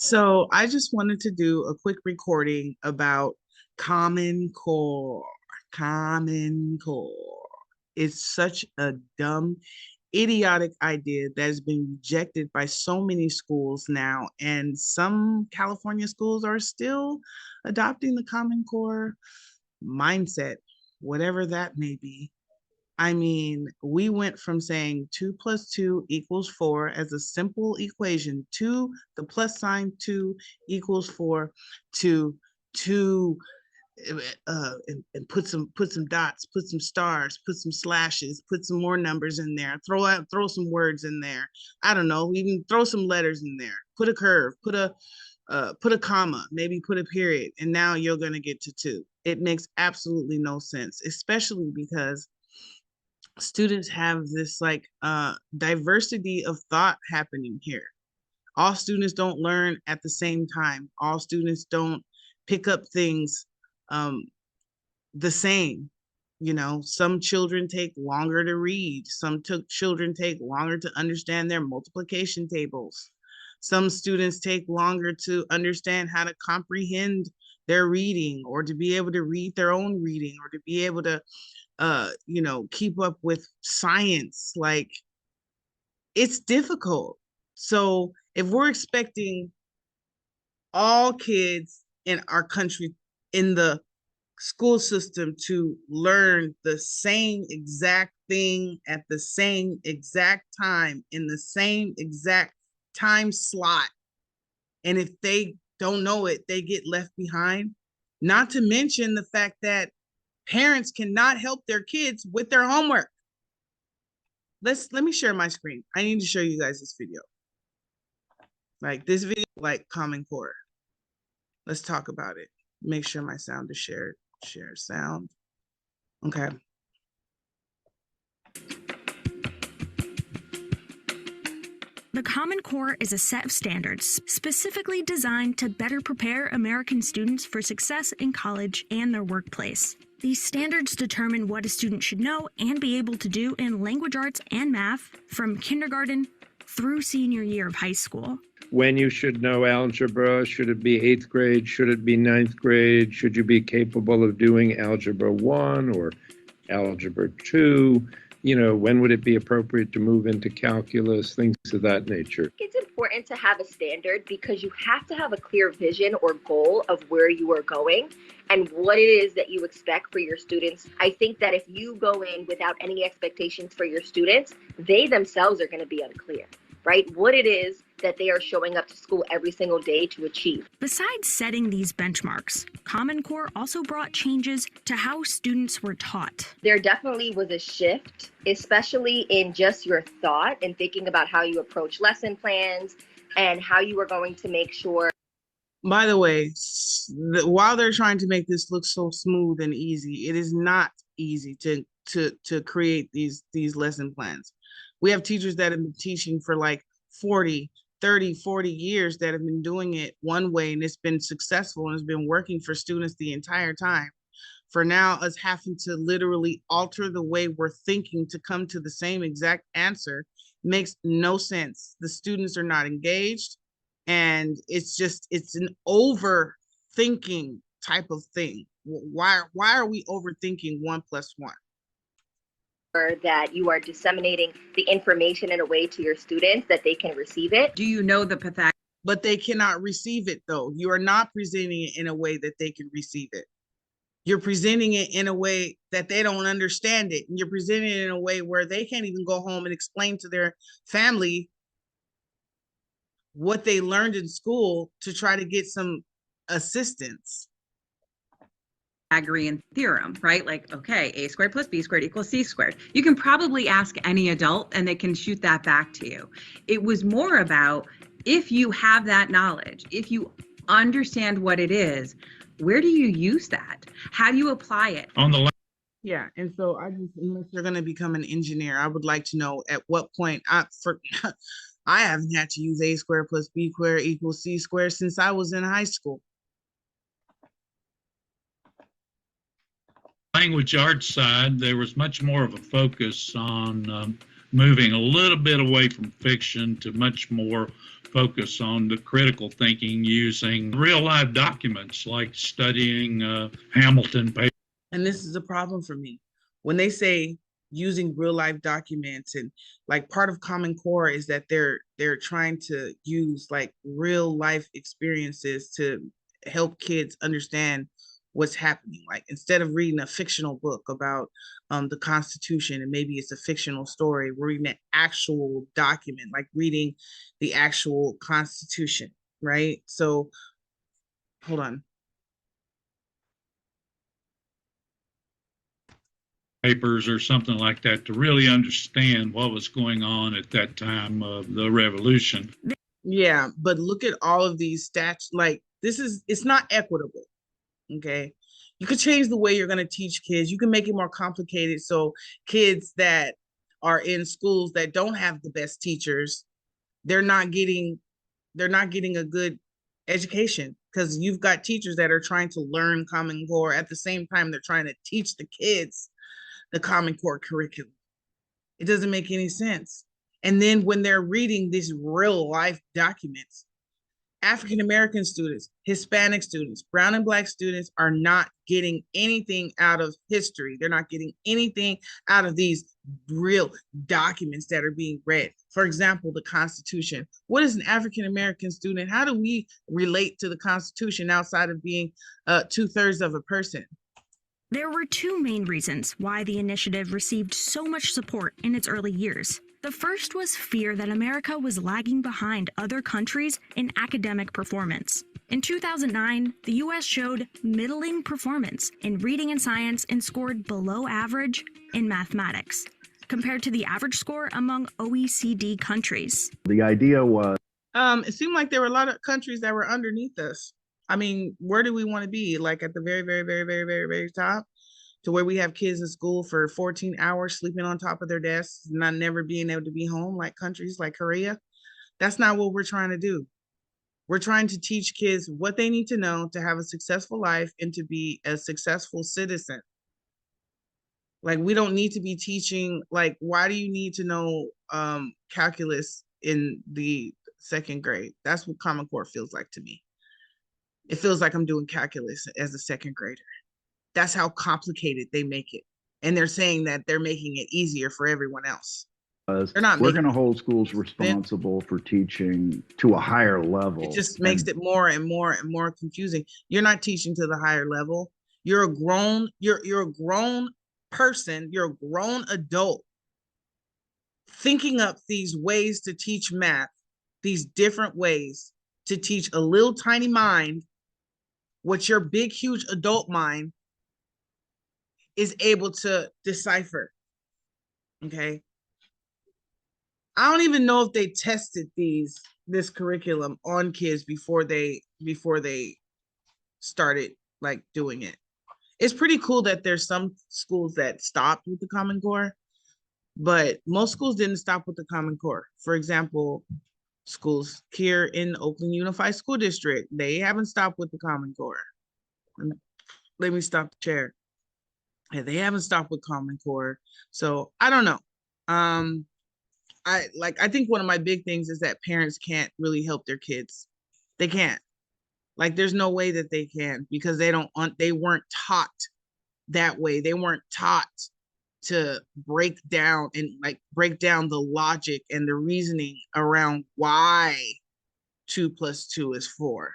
So I just wanted to do a quick recording about Common Core. Common Core. It's such a dumb, idiotic idea that has been rejected by so many schools now, and some California schools are still adopting the Common Core mindset, whatever that may be. I mean, we went from saying 2 plus 2 equals 4 as a simple equation, two, the plus sign 2 equals 4, to two, and put some dots, put some stars, put some slashes, put some more numbers in there, throw some words in there. I don't know, even throw some letters in there, put a curve, put a comma, maybe put a period, and now you're gonna get to 2. It makes absolutely no sense, especially because students have this like diversity of thought happening here. All students don't learn at the same time. All students don't pick up things um, the same. You know, some children take longer to read. Children take longer to understand their multiplication tables. Some students take longer to understand how to comprehend their reading, or to be able to read their own reading, or to be able to keep up with science. Like, it's difficult. So if we're expecting all kids in our country, in the school system, to learn the same exact thing at the same exact time in the same exact time slot, and if they don't know it, they get left behind, not to mention the fact that parents cannot help their kids with their homework. Let me share my screen. I need to show you guys this video. Like, this video, like Common Core. Let's talk about it. Make sure my sound is shared. Share sound. Okay. The Common Core is a set of standards specifically designed to better prepare American students for success in college and their workplace. These standards determine what a student should know and be able to do in language arts and math from kindergarten through senior year of high school. When you should know algebra, should it be 8th grade, should it be 9th grade, should you be capable of doing algebra 1 or algebra 2? You know, when would it be appropriate to move into calculus, things of that nature? It's important to have a standard because you have to have a clear vision or goal of where you are going and what it is that you expect for your students. I think that if you go in without any expectations for your students, they themselves are going to be unclear, right? What it is that they are showing up to school every single day to achieve. Besides setting these benchmarks, Common Core also brought changes to how students were taught. There definitely was a shift, especially in just your thought and thinking about how you approach lesson plans and how you are going to make sure. By the way, while they're trying to make this look so smooth and easy, it is not easy to create these lesson plans. We have teachers that have been teaching for like 40 years that have been doing it one way, and it's been successful and it's been working for students the entire time. For now, us having to literally alter the way we're thinking to come to the same exact answer makes no sense. The students are not engaged, and it's an overthinking type of thing. Why are we overthinking 1+1? That you are disseminating the information in a way to your students that they can receive it. Do you know the Pythagorean? But they cannot receive it, though. You are not presenting it in a way that they can receive it. You're presenting it in a way that they don't understand it. And you're presenting it in a way where they can't even go home and explain to their family what they learned in school to try to get some assistance. Pythagorean theorem, right? Like, okay, a squared plus b squared equals c squared. You can probably ask any adult and they can shoot that back to you. It was more about, if you have that knowledge, if you understand what it is, where do you use that? How do you apply it? Yeah, and so unless you're going to become an engineer, I would like to know at what point I haven't had to use a squared plus b squared equals c squared since I was in high school. Language arts side, there was much more of a focus on moving a little bit away from fiction to much more focus on the critical thinking using real life documents like studying Hamilton papers. And this is a problem for me. When they say using real life documents, and like part of Common Core is that they're trying to use like real life experiences to help kids understand what's happening. Like instead of reading a fictional book about the Constitution, and maybe it's a fictional story, we're reading an actual document, like reading the actual Constitution, right? So hold on. Papers or something like that to really understand what was going on at that time of the revolution. Yeah, but look at all of these stats. Like it's not equitable. Okay. You could change the way you're going to teach kids. You can make it more complicated so kids that are in schools that don't have the best teachers, they're not getting a good education, because you've got teachers that are trying to learn Common Core at the same time they're trying to teach the kids the Common Core curriculum. It doesn't make any sense. And then when they're reading these real life documents, African American students, Hispanic students, brown and black students are not getting anything out of history. They're not getting anything out of these real documents that are being read. For example, the Constitution. What is an African American student? How do we relate to the Constitution outside of being 2/3 of a person? There were two main reasons why the initiative received so much support in its early years. The first was fear that America was lagging behind other countries in academic performance. In 2009, the U.S. showed middling performance in reading and science and scored below average in mathematics, compared to the average score among OECD countries. The idea was... It seemed like there were a lot of countries that were underneath us. I mean, where do we want to be? Like at the very, very, very, very, very, very top, to where we have kids in school for 14 hours sleeping on top of their desks, not never being able to be home, like countries like Korea. That's not what we're trying to do. We're trying to teach kids what they need to know to have a successful life and to be a successful citizen. Like, we don't need to be teaching, like, why do you need to know calculus in the second grade? That's what Common Core feels like to me. It feels like I'm doing calculus as a second grader. That's how complicated they make it. And they're saying that they're making it easier for everyone else. They're not. We're going to hold schools responsible for teaching to a higher level. It just makes it more and more and more confusing. You're not teaching to the higher level. You're a grown person, you're a grown adult thinking up these ways to teach math, these different ways to teach a little tiny mind what your big, huge adult mind is able to decipher. Okay. I don't even know if they tested this curriculum on kids before they started like doing it. It's pretty cool that there's some schools that stopped with the Common Core, but most schools didn't stop with the Common Core. For example, schools here in Oakland Unified School District, they haven't stopped with the Common Core. Let me stop the chair. Yeah, they haven't stopped with Common Core. So I don't know. I think one of my big things is that parents can't really help their kids. They can't. Like, there's no way that they can, because they weren't taught that way. They weren't taught to break down the logic and the reasoning around why 2 + 2 is 4,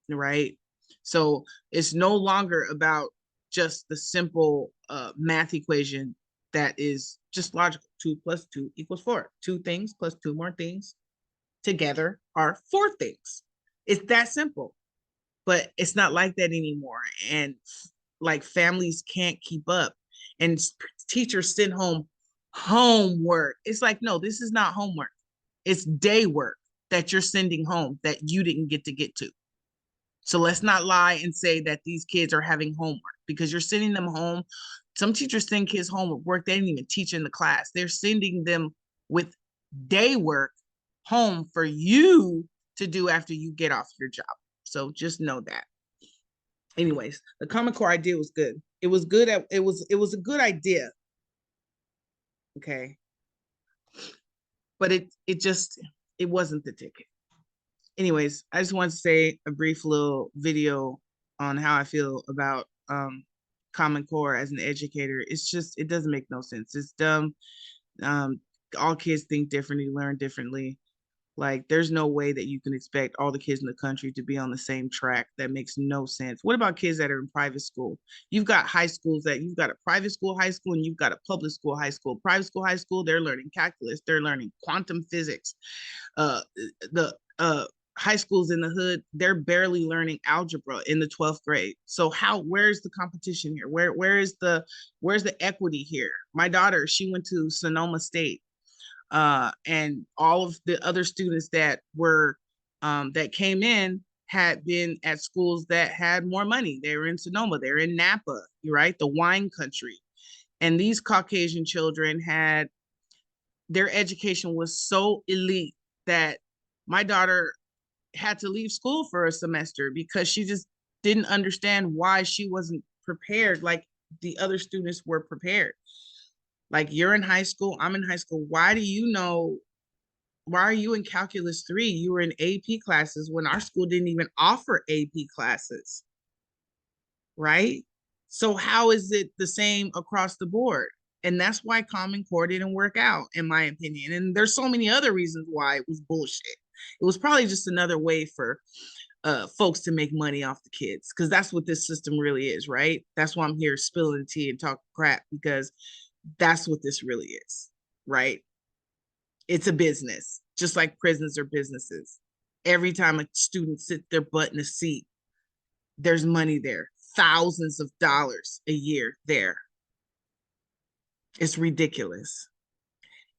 right? So it's no longer about just the simple math equation that is just logical. 2 + 2 = 4. 2 things plus 2 more things together are 4 things. It's that simple. But it's not like that anymore. And like, families can't keep up, and teachers send home homework. It's like, no, this is not homework. It's day work that you're sending home that you didn't get to. So let's not lie and say that these kids are having homework, because you're sending them home. Some teachers send kids home with work they didn't even teach in the class. They're sending them with day work home for you to do after you get off your job. So just know that. Anyways, the Common Core idea was good. It was good. It was a good idea. Okay. but it wasn't the ticket. Anyways, I just want to say a brief little video on how I feel about Common Core as an educator. It doesn't make no sense. It's dumb. Um, all kids think differently, learn differently. Like, there's no way that you can expect all the kids in the country to be on the same track. That makes no sense. What about kids that are in private school? You've got high schools that you've got a private school high school and you've got a public school high school. Private school high school, they're learning calculus, they're learning quantum physics. The high schools in the hood, they're barely learning algebra in the 12th grade. So where's the competition here? Where's the equity here? My daughter, she went to Sonoma State, and all of the other students that that came in had been at schools that had more money. They were in Sonoma, they were in Napa, right? The wine country. And these Caucasian children had, their education was so elite that my daughter had to leave school for a semester because she just didn't understand why she wasn't prepared like the other students were prepared. Like, you're in high school, I'm in high school. Why are you in calculus 3? You were in AP classes when our school didn't even offer AP classes, right? So how is it the same across the board? And that's why Common Core didn't work out, in my opinion. And there's so many other reasons why it was bullshit. It was probably just another way for folks to make money off the kids, because that's what this system really is, right? That's why I'm here spilling the tea and talking crap, because that's what this really is, right? It's a business, just like prisons are businesses. Every time a student sits their butt in a seat, there's money there, thousands of dollars a year there. It's ridiculous.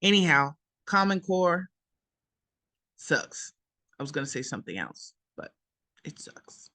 Anyhow, Common Core sucks. I was going to say something else, but it sucks.